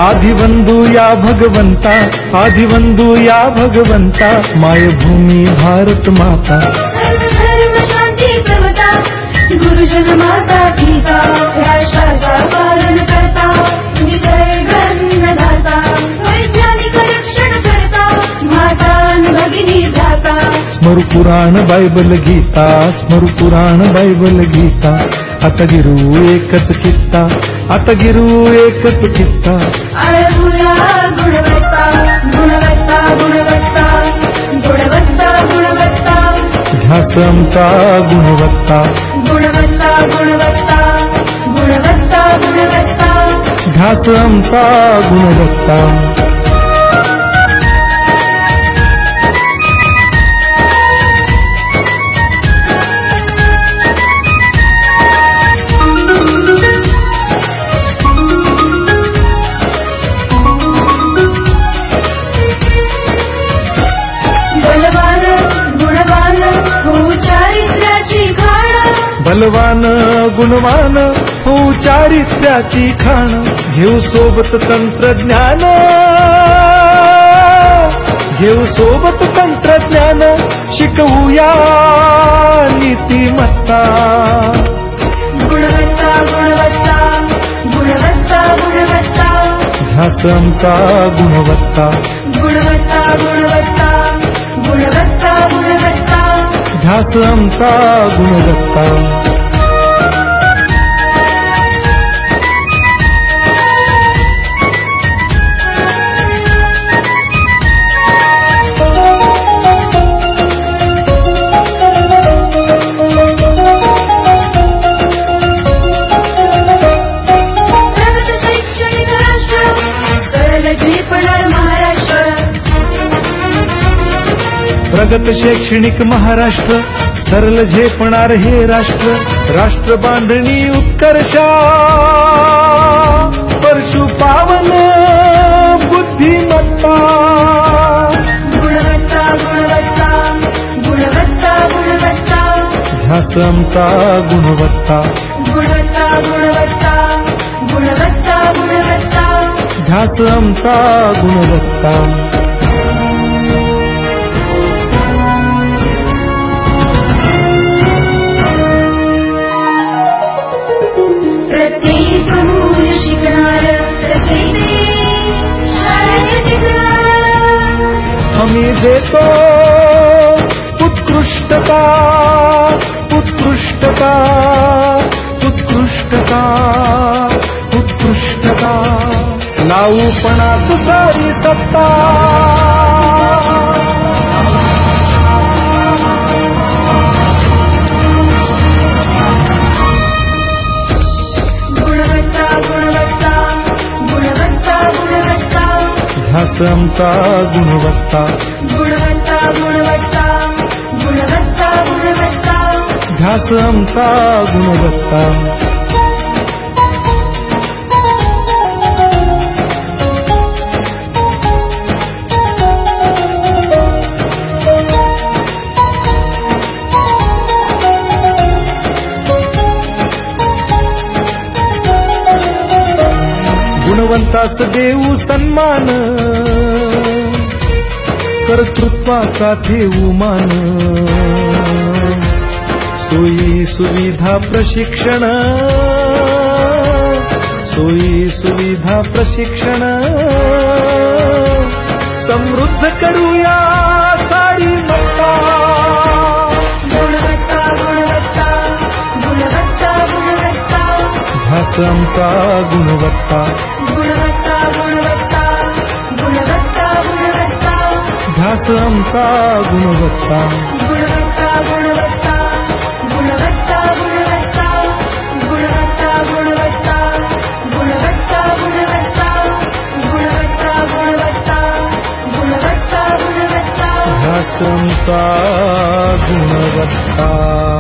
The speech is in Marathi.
आदिवंदू या भगवंता, आदिवंदू या भगवंता, मायभूमी भारत माता। सर्व धर्म शांती समता, गुरुजन माता पिता, राष्ट्राचा पालन करता, निसर्ग अन्नदाता, वैज्ञानिक रक्षण करता, माता भगिनी भ्राता। स्मरू पुराण बायबल गीता, स्मरू पुराण बायबल गीता, आता गिरू एकच कित्ता, आता गिरू एकच कित्ता। आळवूया गुणवत्ता, गुणवत्ता, गुणवत्ता, गुणवत्ता, गुणवत्ता, ध्यास आमचा गुणवत्ता, गुणवत्ता, गुणवत्ता, गुणवत्ता, गुणवत्ता। ध्यास आमचा गुणवत्ता। बलवान गुणवान हो चारित्र्याची खाण, बलवान गुणवान हो चारित्र्याची खाण, घेऊ सोबत तंत्रज्ञान, घेऊ सोबत तंत्रज्ञान, शिकवूया नीतिमत्ता। गुणवत्ता, गुणवत्ता, गुणवत्ता, गुणवत्ता, ध्यास आमचा गुणवत्ता, गुणवत्ता, गुणवत्ता, गुणवत्ता, गुणवत्ता। ध्यास आमचा गुणवत्ता। प्रगत शैक्षणिक राष्ट्र, सरळ झेपणार महाराष्ट्र। प्रगत शैक्षणिक महाराष्ट्र, सरल झेपणार हे राष्ट्र, राष्ट्र बांधणी उत्कर्षा, परशु पावन बुद्धिमत्ता। गुणवत्ता, गुणवत्ता, गुणवत्ता, गुणवत्ता, ध्यास आमचा गुणवत्ता, गुणवत्ता, गुणवत्ता, गुणवत्ता, गुणवत्ता। ध्यास आमचा गुणवत्ता। प्रत्येक मूल शिकणार, तसे ते शाळेत टिकणार। आम्ही देतो उत्कृष्टता, उत्कृष्टता, उत्कृष्टता, उत्कृष्टता, लावू पणास सारी सत्ता। गुणवत्ता, गुणवत्ता, गुणवत्ता, गुणवत्ता, ध्यास आमचा गुणवत्ता, गुणवत्ता, गुणवत्ता, गुणवत्ता, गुणवत्ता। ध्यास आमचा गुणवत्ता। गुणवंतास देऊ सन्मान, कर्तृत्वाचा ठेवू मान, सोयी सुविधा प्रशिक्षण, सोयी सुविधा प्रशिक्षण, समृद्ध करूया सारी मत्ता। गुणवत्ता, गुणवत्ता, गुणवत्ता, गुणवत्ता, ध्यास आमचा गुणवत्ता, गुणवत्ता, गुणवत्ता, गुणवत्ता, गुणवत्ता। ध्यास आमचा गुणवत्ता, गुणवत्ता, गुणवत्ता, गुणवत्ता, गुणवत्ता, गुणवत्ता, गुणवत्ता, गुणवत्ता, गुणवत्ता, गुणवत्ता, गुणवत्ता, गुणवत्ता, गुणवत्ता। ध्यास आमचा गुणवत्ता।